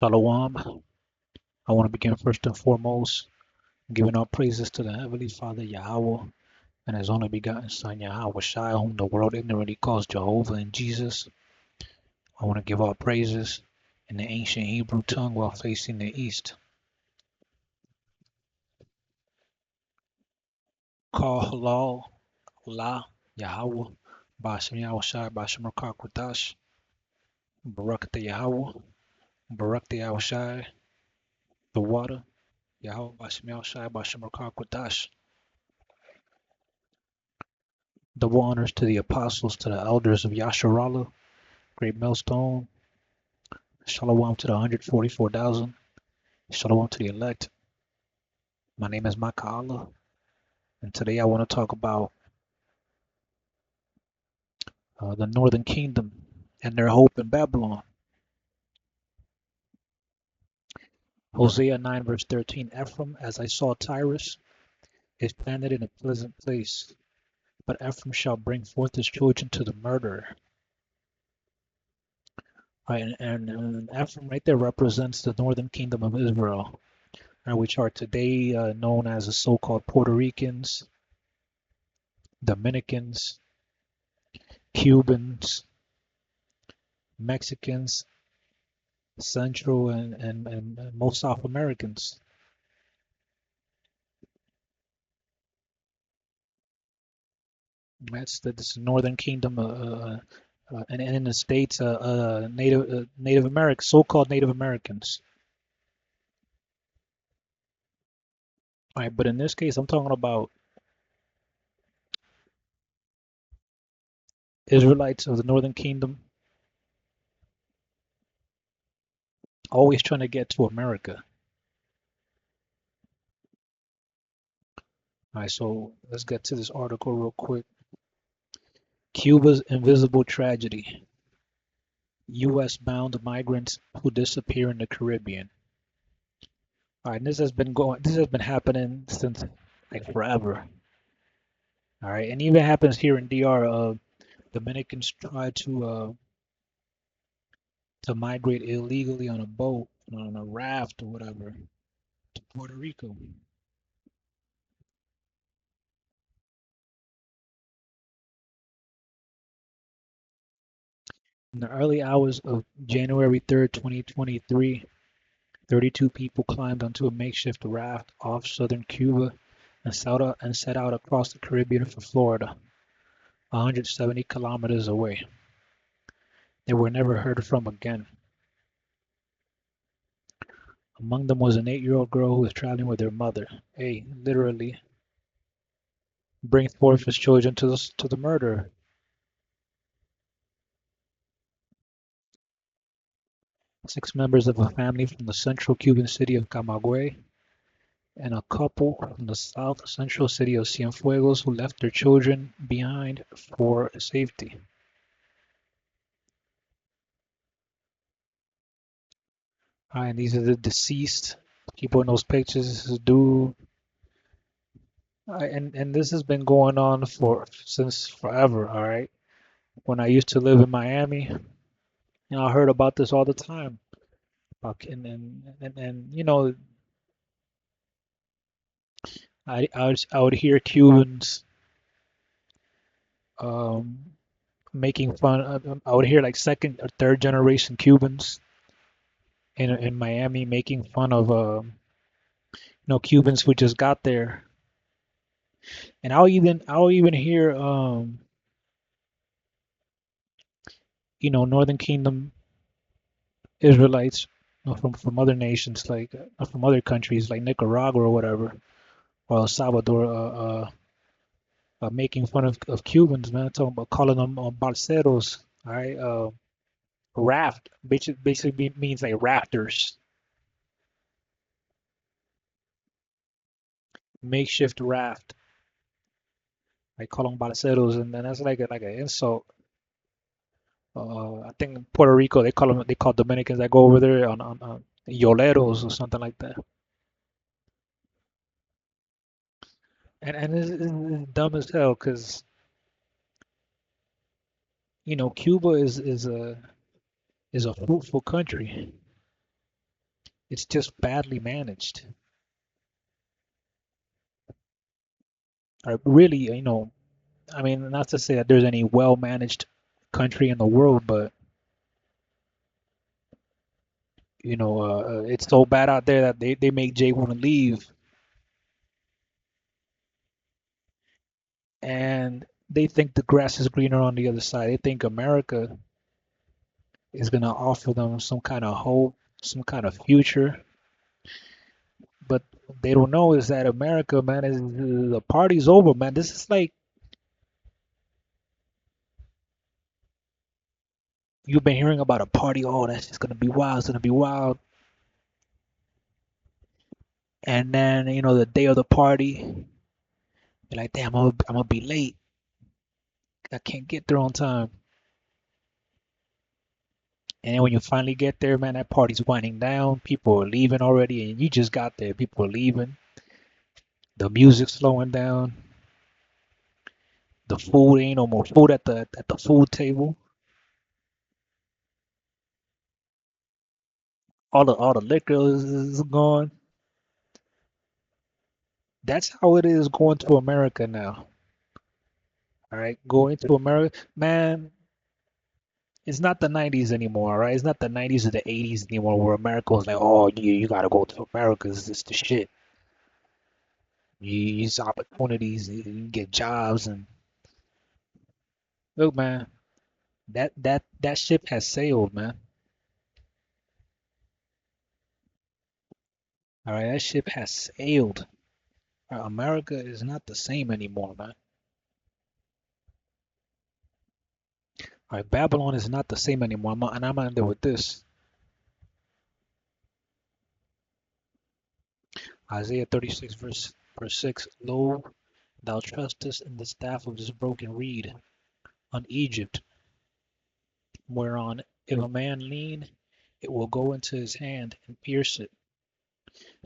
Shalom. I want to begin first and foremost giving our praises to the Heavenly Father Yahweh and His only begotten Son Yahweh Shai, whom the world ignorantly calls Jehovah and Jesus. I want to give our praises in the ancient Hebrew tongue while facing the east. Call halal, la, Yahweh, Ba'ashem Yahweh Shai, Ba'ashem Rakar Kwadash, Barak the Yahweh, Barak the Yahweh Shai, the water, Yahweh, Ba'ashem Yahweh Shai, Ba'ashem Rakar Kwadash. Double honors to the apostles, to the elders of Yasharala, Greatmillstone. Shalom to the 144,000. Shalom to the elect. My name is Maka'Allah, and today I want to talk about the Northern Kingdom and their hope in Babylon. Hosea 9 verse 13, Ephraim, as I saw Tyrus, is planted in a pleasant place, but Ephraim shall bring forth his children to the murderer. Right, and Ephraim right there represents the Northern Kingdom of Israel, which are today known as the so-called Puerto Ricans, Dominicans, Cubans, Mexicans, Central and most South Americans. That's the Northern Kingdom, and in the States, Native American, so-called Native Americans. All right, but in this case, I'm talking about Israelites of the Northern Kingdom, always trying to get to America. All right, so let's get to this article real quick. Cuba's invisible tragedy. U.S.-bound migrants who disappear in the Caribbean. All right, this has been happening since like forever. All right, and even happens here in DR. Dominicans try to migrate illegally on a boat, on a raft or whatever, to Puerto Rico. In the early hours of January 3rd, 2023, 32 people climbed onto a makeshift raft off southern Cuba and set out across the Caribbean for Florida, 170 kilometers away. They were never heard from again. Among them was an 8-year-old girl who was traveling with her mother. Literally, bring forth his children to the murderer. Six members of a family from the central Cuban city of Camagüey and a couple from the south central city of Cienfuegos who left their children behind for safety. And these are the deceased people in those pictures. This is a dude. And this has been going on since forever, all right? When I used to live in Miami, I heard about this all the time. And I would hear Cubans um, making fun. I would hear like second or third generation Cubans in Miami making fun of Cubans who just got there. And I'll even hear Northern Kingdom Israelites from other nations like from other countries like Nicaragua or whatever, or El Salvador, making fun of Cubans, man, talking about calling them balseros, all right, raft, basically means like rafters, makeshift raft. I call them balseros, and then that's like an insult. I think in Puerto Rico they call Dominicans that go over there on yoleros or something like that. And it's dumb as hell because Cuba is a fruitful country. It's just badly managed. Or really, I mean, not to say that there's any well-managed country in the world, but it's so bad out there that they make Jay want to leave, and they think the grass is greener on the other side. They think America is gonna offer them some kind of hope, some kind of future, but they don't know is that America, man, is the party's over, man. This is like you've been hearing about a party. Oh, that's just gonna be wild. It's gonna be wild. And then, the day of the party, you're like, damn, I'm gonna be late. I can't get there on time. And then when you finally get there, man, that party's winding down. People are leaving already, and you just got there. People are leaving. The music's slowing down. The food ain't no more food at the food table. All the liquor is gone. That's how it is going to America now. All right, going to America, man. It's not the 90s anymore, all right? It's not the 90s or the 80s anymore where America was like, oh, you gotta go to America. It's the shit. You use opportunities, you get jobs, and look, man, that ship has sailed, man. All right, that ship has sailed. All right, America is not the same anymore, man. All right, Babylon is not the same anymore. And I'm gonna end with this. Isaiah 36, verse 6. Lo, thou trustest in the staff of this broken reed, on Egypt, whereon if a man lean, it will go into his hand and pierce it.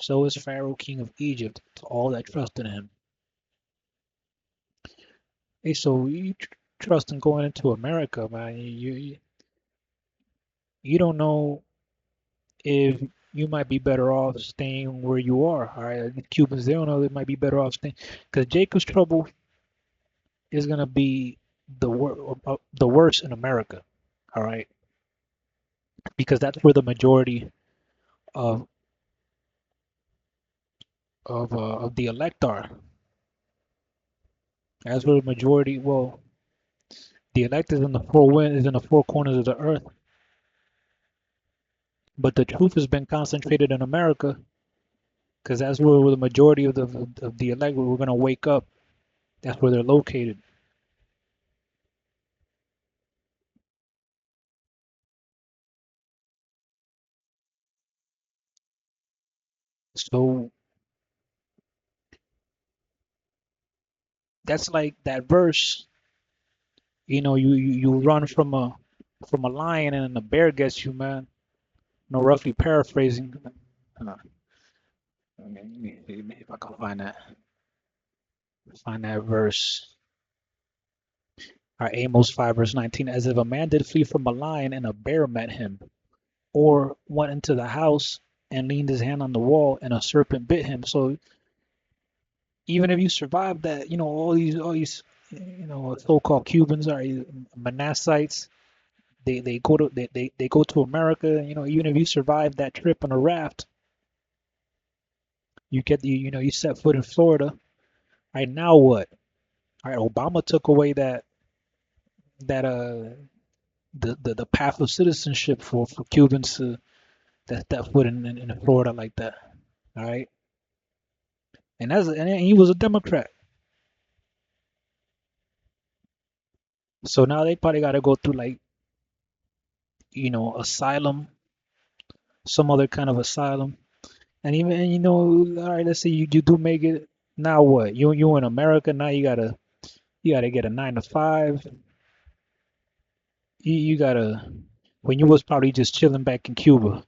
So is Pharaoh king of Egypt to all that trust in him. Hey, so you trust in going into America, man. You don't know if you might be better off staying where you are. All right, the Cubans, they don't know they might be better off staying because Jacob's trouble is gonna be the worst in America. All right, because that's where the majority of of the elect are. That's where the majority. Well, the elect is in the is in the four corners of the earth, but the truth has been concentrated in America because that's where the majority of the elect we're gonna wake up. That's where they're located. So that's like that verse. You run from a lion and a bear gets you, man. No, roughly paraphrasing. If I can find that verse. All right, Amos 5 verse 19. As if a man did flee from a lion and a bear met him, or went into the house and leaned his hand on the wall and a serpent bit him. So even if you survive that, all these so-called Cubans are Manassites. They go to they go to America. Even if you survive that trip on a raft, you set foot in Florida. All right, now what? All right, Obama took away that the path of citizenship for Cubans to that step foot in Florida like that. All right, and he was a Democrat. So now they probably got to go through like asylum, some other kind of asylum, and even all right, let's say you do make it. Now what? You in America now? You gotta get a 9 to 5. You gotta when you was probably just chilling back in Cuba.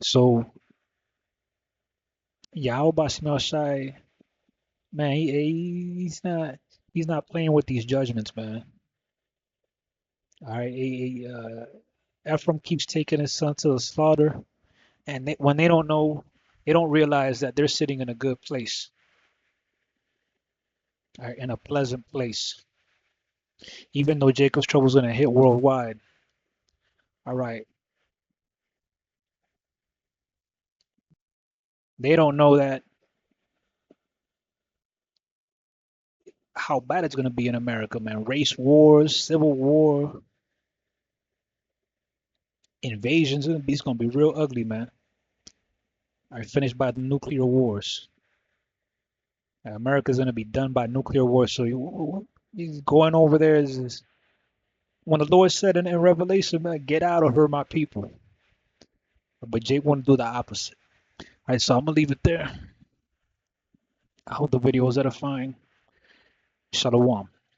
So Yahweh Shai, man, he's not playing with these judgments, man. All right, Ephraim keeps taking his son to the slaughter, and when they don't know, they don't realize that they're sitting in a good place, all right, in a pleasant place. Even though Jacob's trouble is going to hit worldwide, all right, they don't know that how bad it's going to be in America, man. Race wars, civil war, invasions. It's going to be real ugly, man. All right, finished by the nuclear wars. America's going to be done by nuclear war. So he's going over there is when the Lord said in Revelation, man, get out of her, my people. But Jake want to do the opposite. All right, so I'm going to leave it there. I hope the video was edifying. Shalom.